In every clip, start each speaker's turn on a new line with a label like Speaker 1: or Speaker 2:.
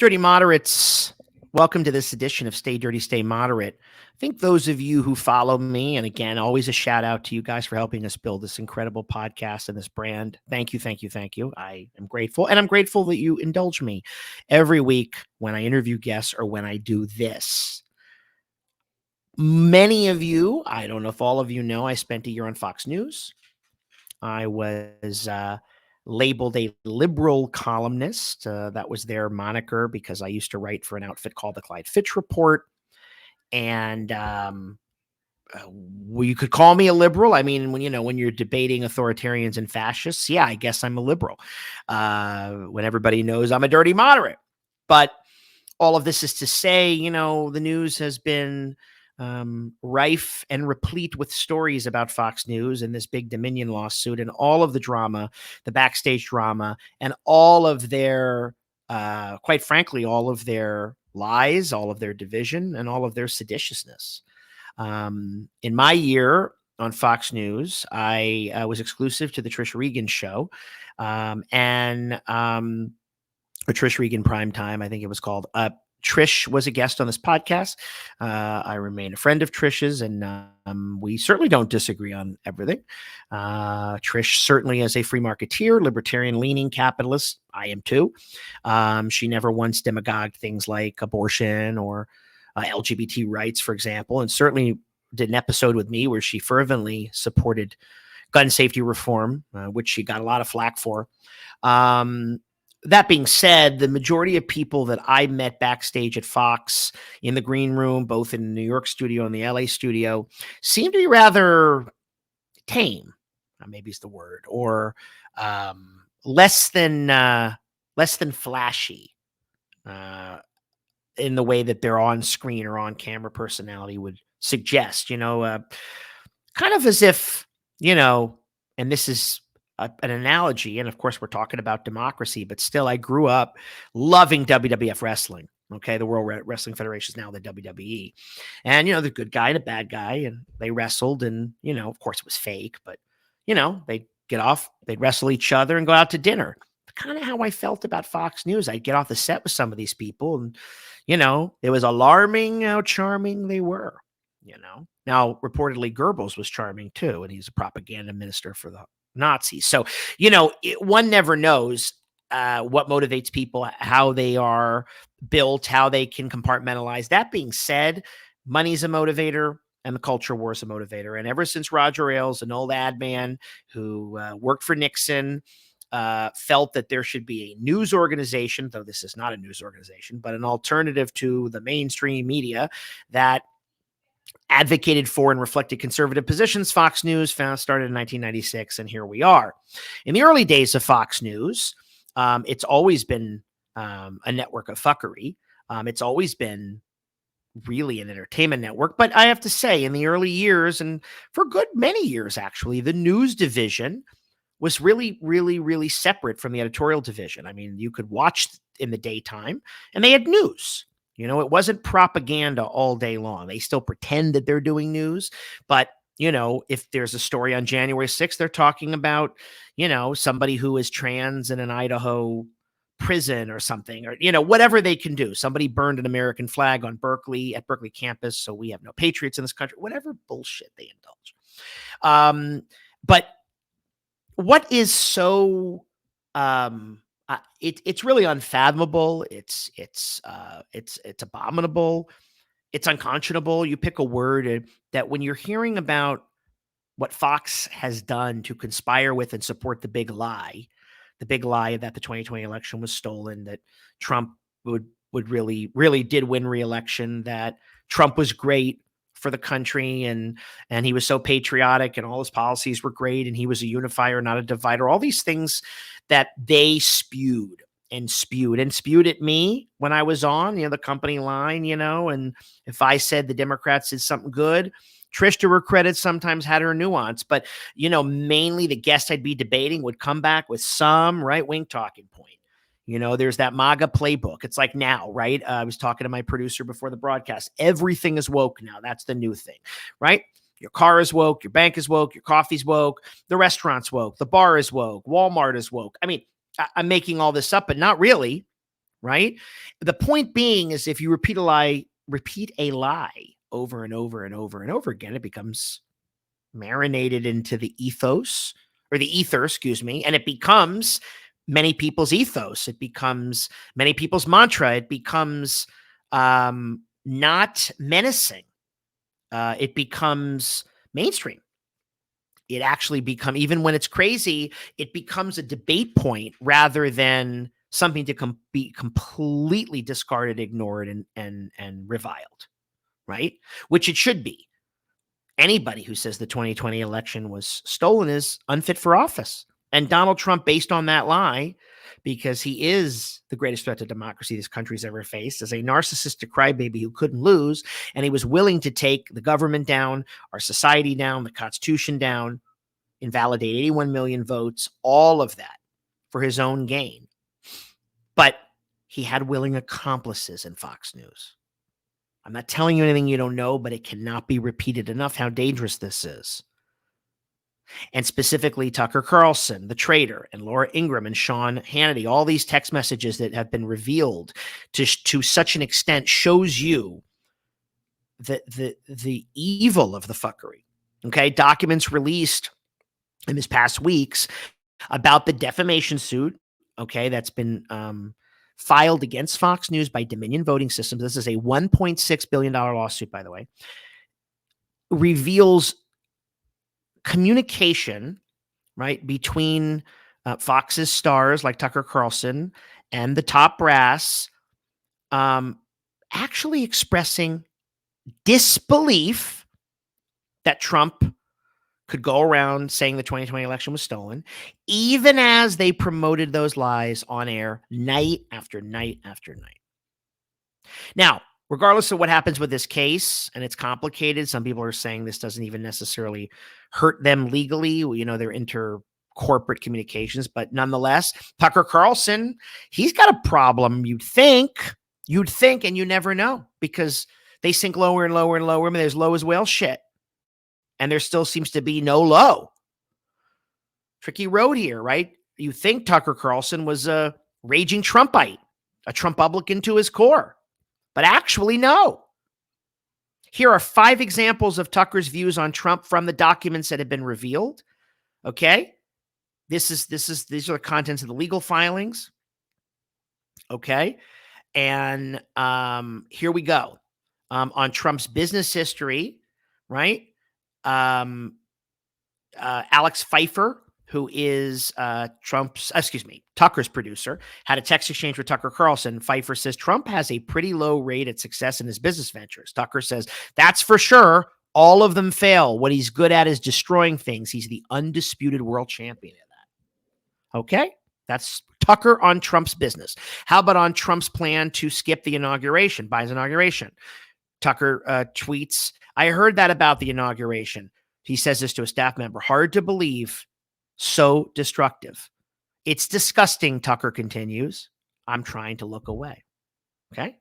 Speaker 1: Dirty Moderates, welcome to this edition of Stay Dirty, Stay Moderate. I think those of you who follow me, and again, always a shout out to you guys for helping us build this incredible podcast and this brand. Thank you, thank you, thank you. I am grateful, and I'm grateful that you indulge me every week when I interview guests or when I do this. Many of you, I don't know if all of you know, I spent a year on Fox News. I was labeled a liberal columnist. That was their moniker because I used to write for an outfit called the Clyde Fitch Report. And you could call me a liberal. I mean, when you're debating authoritarians and fascists, yeah, I guess I'm a liberal. When everybody knows I'm a dirty moderate. But all of this is to say, the news has been rife and replete with stories about Fox News and this big Dominion lawsuit and all of the drama, the backstage drama, and all of their, quite frankly, all of their lies, all of their division, and all of their seditiousness. In my year on Fox News, I was exclusive to the Trish Regan show, and Trish Regan Primetime, I think it was called. Trish was a guest on this podcast. I remain a friend of Trish's, and we certainly don't disagree on everything. Trish certainly is a free marketeer, libertarian-leaning capitalist. I am too. She never once demagogued things like abortion or LGBT rights, for example, and certainly did an episode with me where she fervently supported gun safety reform, which she got a lot of flack for. That being said, the majority of people that I met backstage at Fox in the green room, both in the New York studio and the LA studio, seem to be rather tame, maybe is the word, or less than flashy in the way that their on-screen or on-camera personality would suggest. Kind of as if, and this is an analogy, and of course we're talking about democracy, but still I grew up loving WWF wrestling. Okay, the World Wrestling Federation is now the WWE, and the good guy and a bad guy, and they wrestled, and of course it was fake, but they'd get off, they'd wrestle each other and go out to dinner. Kind of how I felt about Fox News. I'd get off the set with some of these people, and it was alarming how charming they were. Now reportedly Goebbels was charming too, and he's a propaganda minister for the Nazis. So, one never knows what motivates people, how they are built, how they can compartmentalize. That being said, money's a motivator and the culture war is a motivator. And ever since Roger Ailes, an old ad man who worked for Nixon, felt that there should be a news organization, though this is not a news organization, but an alternative to the mainstream media that advocated for and reflected conservative positions, Fox News started in 1996, and here we are. In the early days of Fox News, it's always been a network of fuckery. It's always been really an entertainment network. But I have to say, in the early years, and for good many years, actually, the news division was really, really, really separate from the editorial division. I mean, you could watch in the daytime, and they had news. It wasn't propaganda all day long. They still pretend that they're doing news, but if there's a story on January 6th, they're talking about, somebody who is trans in an Idaho prison or something, or, whatever they can do. Somebody burned an American flag on at Berkeley campus, so we have no patriots in this country, whatever bullshit they indulge. But what is so, it's really unfathomable. It's abominable. It's unconscionable. You pick a word that when you're hearing about what Fox has done to conspire with and support the big lie that the 2020 election was stolen, that Trump would really, really did win re-election, that Trump was great for the country, and he was so patriotic, and all his policies were great, and he was a unifier, not a divider. All these things that they spewed at me when I was on, the company line, and if I said the Democrats did something good, Trish, to her credit, sometimes had her nuance, but mainly the guest I'd be debating would come back with some right-wing talking point. There's that MAGA playbook. It's like now, right? I was talking to my producer before the broadcast. Everything is woke now. That's the new thing, right? Your car is woke. Your bank is woke. Your coffee's woke. The restaurant's woke. The bar is woke. Walmart is woke. I mean, I'm making all this up, but not really. right? The point being is if you repeat a lie over and over and over and over again, it becomes marinated into the ethos or the ether, excuse me, and it becomes many people's ethos. It becomes many people's mantra. It becomes not menacing. It becomes mainstream. It actually becomes, even when it's crazy, it becomes a debate point rather than something to be completely discarded, ignored, and reviled, right? Which it should be. Anybody who says the 2020 election was stolen is unfit for office. And Donald Trump, based on that lie, because he is the greatest threat to democracy this country's ever faced, as a narcissistic crybaby who couldn't lose, and he was willing to take the government down, our society down, the Constitution down, invalidate 81 million votes, all of that for his own gain. But he had willing accomplices in Fox News. I'm not telling you anything you don't know, but it cannot be repeated enough how dangerous this is. And specifically Tucker Carlson, the traitor, and Laura Ingraham and Sean Hannity, all these text messages that have been revealed to such an extent shows you the evil of the fuckery. Okay, documents released in this past weeks about the defamation suit, okay, that's been filed against Fox News by Dominion Voting Systems. This is a $1.6 billion lawsuit, by the way, reveals communication, right, between Fox's stars like Tucker Carlson and the top brass actually expressing disbelief that Trump could go around saying the 2020 election was stolen, even as they promoted those lies on air night after night after night. Now, regardless of what happens with this case, and it's complicated, some people are saying this doesn't even necessarily hurt them legally, you know, their inter-corporate communications, but nonetheless, Tucker Carlson, he's got a problem, you'd think, and you never know, because they sink lower and lower and lower. I mean, there's low as whale shit. And there still seems to be no low. Tricky road here, right? You think Tucker Carlson was a raging Trumpite, a Trumpublican to his core. But actually, no. Here are 5 examples of Tucker's views on Trump from the documents that have been revealed. Okay? These are the contents of the legal filings. Okay? And here we go. On Trump's business history, right? Alex Pfeiffer, who is Tucker's producer, had a text exchange with Tucker Carlson. Pfeiffer says Trump has a pretty low rate at success in his business ventures. Tucker says, that's for sure. All of them fail. What he's good at is destroying things. He's the undisputed world champion of that. Okay? That's Tucker on Trump's business. How about on Trump's plan to skip the inauguration, Biden's inauguration? Tucker tweets, I heard that about the inauguration. He says this to a staff member. Hard to believe. So destructive. It's disgusting, Tucker continues. I'm trying to look away. Okay,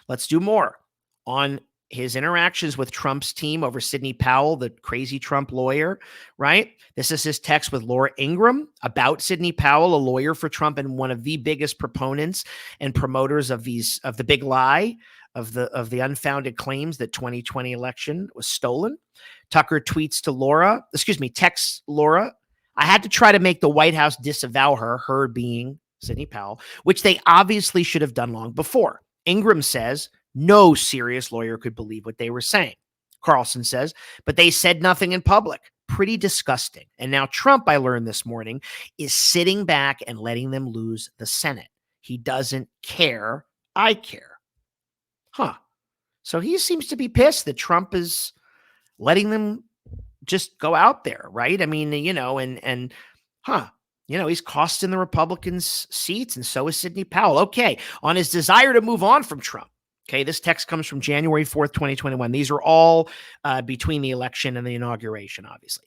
Speaker 1: let's do more. On his interactions with Trump's team over Sidney Powell, the crazy Trump lawyer, right? This is his text with Laura Ingraham about Sidney Powell, a lawyer for Trump and one of the biggest proponents and promoters of the big lie, of the unfounded claims that 2020 election was stolen. Tucker texts Laura, I had to try to make the White House disavow her being Sidney Powell, which they obviously should have done long before. Ingraham says, no serious lawyer could believe what they were saying. Carlson says, but they said nothing in public. Pretty disgusting. And now Trump, I learned this morning, is sitting back and letting them lose the Senate. He doesn't care. I care. Huh. So he seems to be pissed that Trump is letting them just go out there, right? I mean, he's costing the Republicans seats, and so is Sidney Powell. Okay, on his desire to move on from Trump. Okay, this text comes from January 4th, 2021. These are all between the election and the inauguration, obviously.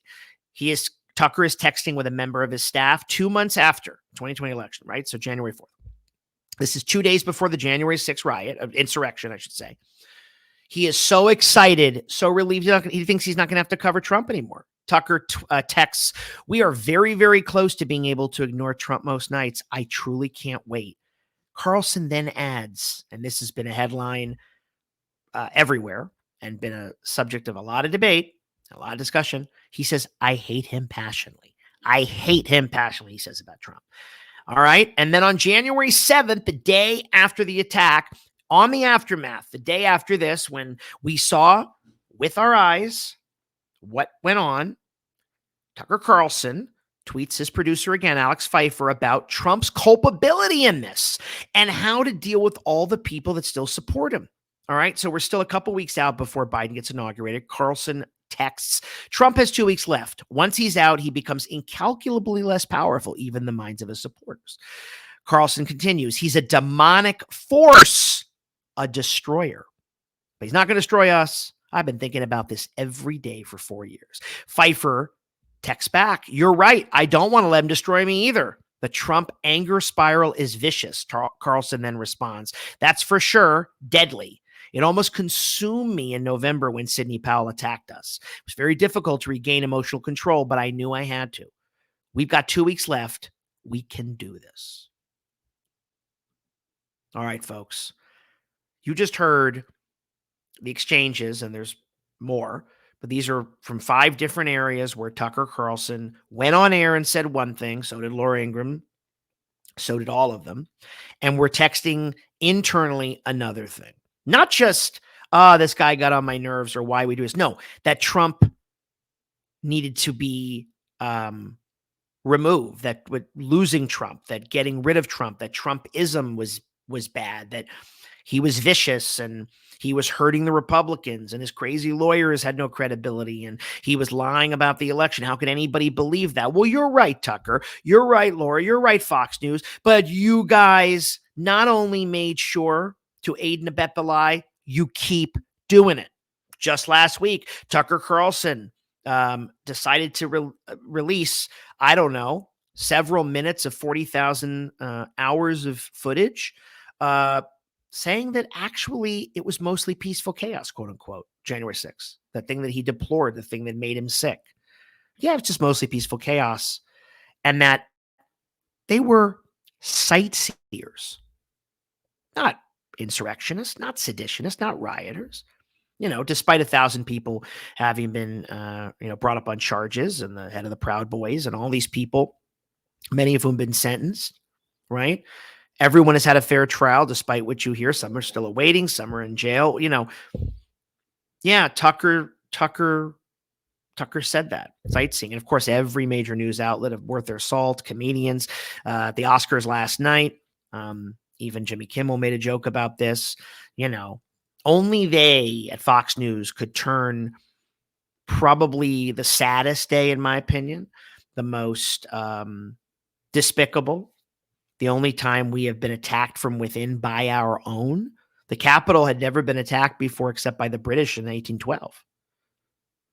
Speaker 1: Tucker is texting with a member of his staff 2 months after 2020 election, right? So January 4th. This is 2 days before the January 6th riot, insurrection, I should say. He is so excited, so relieved. He thinks he's not going to have to cover Trump anymore. Tucker texts, we are very, very close to being able to ignore Trump most nights. I truly can't wait. Carlson then adds, and this has been a headline everywhere and been a subject of a lot of debate, a lot of discussion. He says, I hate him passionately. I hate him passionately, he says about Trump. All right. And then on January 7th, the day after the attack, on the aftermath, the day after this, when we saw with our eyes what went on, Tucker Carlson tweets his producer again, Alex Pfeiffer, about Trump's culpability in this and how to deal with all the people that still support him. All right. So we're still a couple weeks out before Biden gets inaugurated. Carlson texts, Trump has 2 weeks left. Once he's out, he becomes incalculably less powerful, even in the minds of his supporters. Carlson continues, he's a demonic force, a destroyer. But he's not going to destroy us. I've been thinking about this every day for 4 years. Pfeiffer texts back, you're right. I don't want to let him destroy me either. The Trump anger spiral is vicious. Carlson then responds, that's for sure deadly. It almost consumed me in November when Sidney Powell attacked us. It was very difficult to regain emotional control, but I knew I had to. We've got 2 weeks left. We can do this. All right, folks. You just heard the exchanges, and there's more, but these are from 5 different areas where Tucker Carlson went on air and said one thing. So did Laura Ingraham. So did all of them. And we're texting internally another thing. Not just, this guy got on my nerves or why we do this. No, that Trump needed to be removed, that with losing Trump, that getting rid of Trump, that Trumpism was bad, that he was vicious and he was hurting the Republicans and his crazy lawyers had no credibility and he was lying about the election. How could anybody believe that? Well, you're right, Tucker. You're right, Laura. You're right, Fox News. But you guys not only made sure to aid and abet the lie, you keep doing it. Just last week, Tucker Carlson decided to release, I don't know, several minutes of 40,000 hours of footage, saying that actually it was mostly peaceful chaos, quote unquote, January 6th, the thing that he deplored, the thing that made him sick. Yeah, it's just mostly peaceful chaos. And that they were sightseers, not insurrectionists, not seditionists, not rioters. You know, despite 1,000 people having been, brought up on charges and the head of the Proud Boys and all these people, many of whom have been sentenced, right? Everyone has had a fair trial, despite what you hear. Some are still awaiting. Some are in jail. You know, yeah, Tucker said that. Sightseeing. And of course, every major news outlet of worth their salt, comedians, the Oscars last night, even Jimmy Kimmel made a joke about this. You know, only they at Fox News could turn probably the saddest day, in my opinion, the most despicable, the only time we have been attacked from within by our own. The Capitol had never been attacked before except by the British in 1812.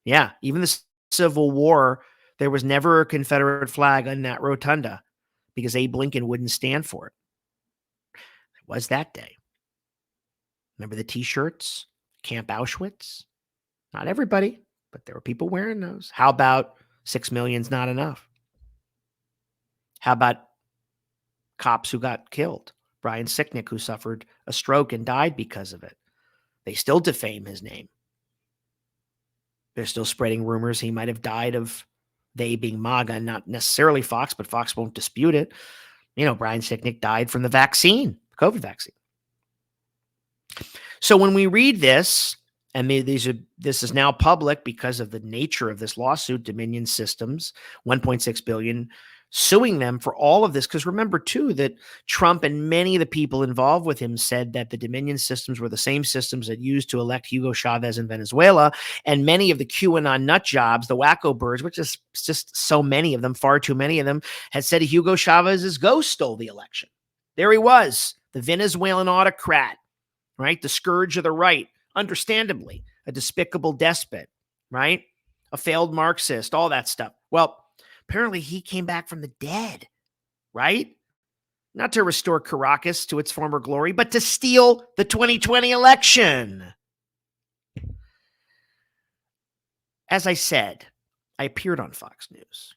Speaker 1: Yeah, even the Civil War, there was never a Confederate flag on that rotunda because Abe Lincoln wouldn't stand for it. It was that day. Remember the T-shirts? Camp Auschwitz? Not everybody, but there were people wearing those. How about 6 million's not enough? How about cops who got killed? Brian Sicknick, who suffered a stroke and died because of it. They still defame his name. They're still spreading rumors he might have died of they being MAGA, not necessarily Fox, but Fox won't dispute it. You know, Brian Sicknick died from the vaccine, COVID vaccine. So when we read this, and this is now public because of the nature of this lawsuit, Dominion Systems, $1.6 billion, suing them for all of this. Because remember, too, that Trump and many of the people involved with him said that the Dominion systems were the same systems that used to elect Hugo Chavez in Venezuela. And many of the QAnon nut jobs, the wacko birds, which is just so many of them, far too many of them, had said Hugo Chavez's ghost stole the election. There he was, the Venezuelan autocrat, right? The scourge of the right, understandably, a despicable despot, right? A failed Marxist, all that stuff. Well, apparently he came back from the dead, right? Not to restore Caracas to its former glory, but to steal the 2020 election. As I said, I appeared on Fox News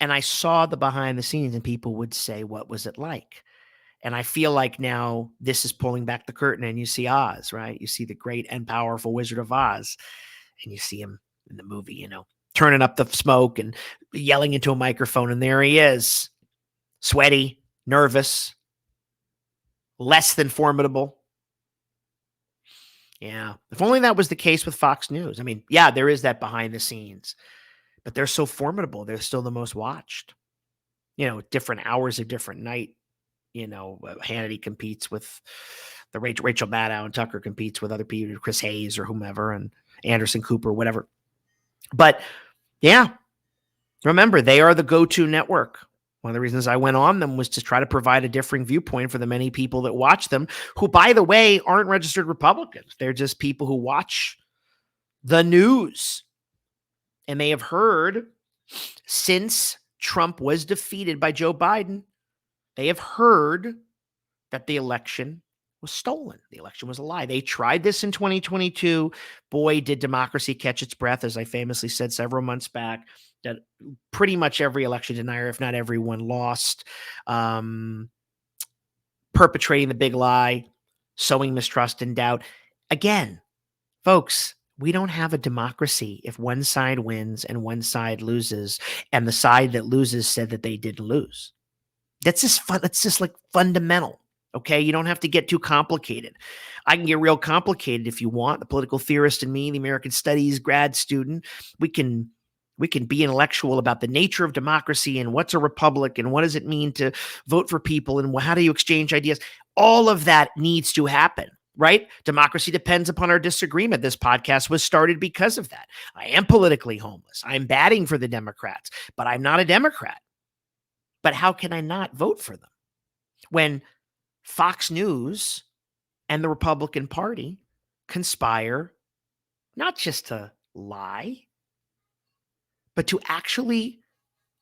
Speaker 1: and I saw the behind the scenes and people would say, what was it like? And I feel like now this is pulling back the curtain and you see Oz, right? You see the great and powerful Wizard of Oz, and you see him in the movie, turning up the smoke and yelling into a microphone. And there he is, sweaty, nervous, less than formidable. Yeah. If only that was the case with Fox News. I mean, yeah, there is that behind the scenes, but they're so formidable. They're still the most watched, different hours of different night. Hannity competes with the Rachel Maddow, and Tucker competes with other people, Chris Hayes or whomever, and Anderson Cooper, whatever. But yeah, remember, they are the go-to network. One of the reasons I went on them was to try to provide a differing viewpoint for the many people that watch them, who, by the way, aren't registered Republicans. They're just people who watch the news. And they have heard, since Trump was defeated by Joe Biden, they have heard that the election was stolen. The election was a lie. They tried this in 2022. Boy, did democracy catch its breath, as I famously said several months back, that pretty much every election denier, if not everyone, lost, perpetrating the big lie, sowing mistrust and doubt. Again, folks, we don't have a democracy if one side wins and one side loses, and the side that loses said that they didn't lose. That's just fun. That's just like fundamental. Okay. You don't have to get too complicated. I can get real complicated if you want. The political theorist in me, the American studies grad student, we can be intellectual about the nature of democracy and what's a republic and what does it mean to vote for people and how do you exchange ideas. All of that needs to happen, right? Democracy depends upon our disagreement. This podcast was started because of that. I am politically homeless. I'm batting for the Democrats, but I'm not a Democrat. But how can I not vote for them when Fox News and the Republican Party conspire not just to lie, but to actually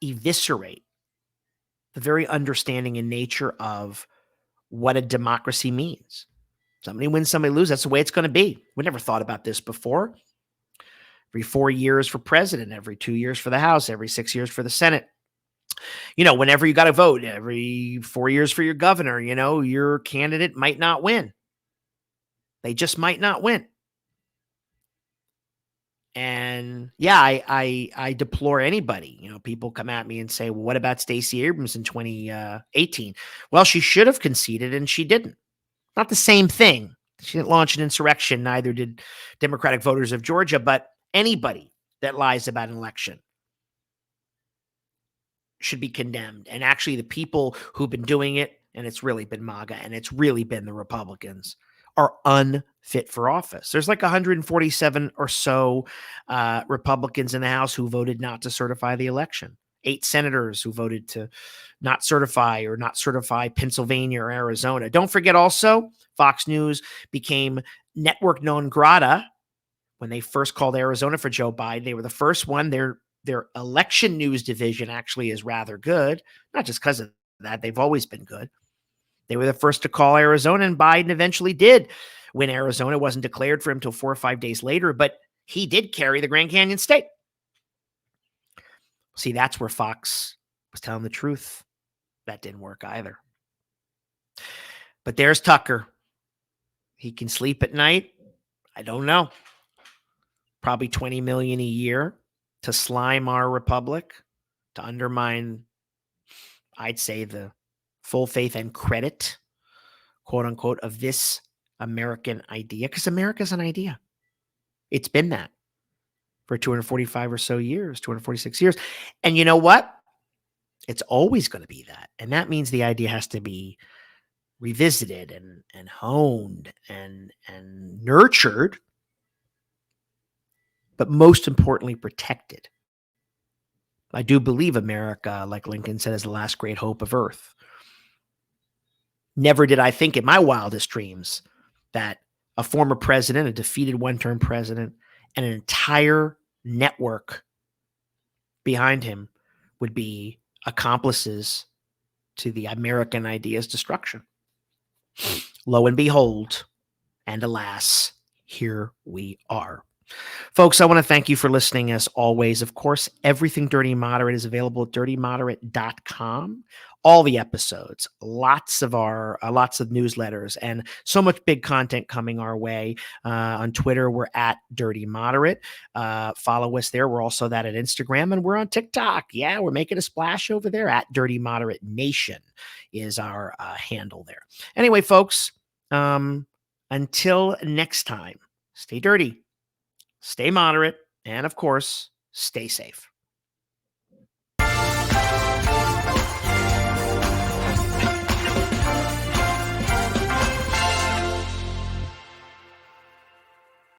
Speaker 1: eviscerate the very understanding and nature of what a democracy means? Somebody wins, somebody loses. That's the way it's going to be. We never thought about this before. Every 4 years for president, every 2 years for the House, every 6 years for the Senate. Whenever you got to vote, every 4 years for your governor, your candidate might not win. They just might not win. And yeah, I deplore anybody. People come at me and say, well, what about Stacey Abrams in 2018? Well, she should have conceded and she didn't. Not the same thing. She didn't launch an insurrection. Neither did Democratic voters of Georgia, but anybody that lies about an election should be condemned. And actually, the people who've been doing it, and it's really been MAGA, and it's really been the Republicans, are unfit for office. There's like 147 or so Republicans in the House who voted not to certify the election. 8 senators who voted to not certify Pennsylvania or Arizona. Don't forget also, Fox News became network non grata when they first called Arizona for Joe Biden. They were the first one. Their election news division actually is rather good, not just because of that. They've always been good. They were the first to call Arizona, and Biden eventually did win Arizona. It wasn't declared for him until 4 or 5 days later, but he did carry the Grand Canyon State. See, that's where Fox was telling the truth. That didn't work either. But there's Tucker. He can sleep at night. I don't know. Probably $20 million a year to slime our republic, to undermine, I'd say, the full faith and credit, quote unquote, of this American idea. Because America's an idea. It's been that for 245 or so years, 246 years. And you know what? It's always going to be that. And that means the idea has to be revisited and honed and nurtured, but most importantly, protected. I do believe America, like Lincoln said, is the last great hope of Earth. Never did I think in my wildest dreams that a former president, a defeated one-term president, and an entire network behind him would be accomplices to the American idea's destruction. Lo and behold, and alas, here we are. Folks, I want to thank you for listening as always. Of course, everything Dirty Moderate is available at dirtymoderate.com. all the episodes, lots of newsletters, and so much big content coming our way. On Twitter, we're at Dirty Moderate. Follow us there. We're also that at Instagram, and we're on TikTok. Yeah, we're making a splash over there at Dirty Moderate Nation is our handle there. Anyway, folks, until next time, stay dirty, stay moderate, and of course, stay safe.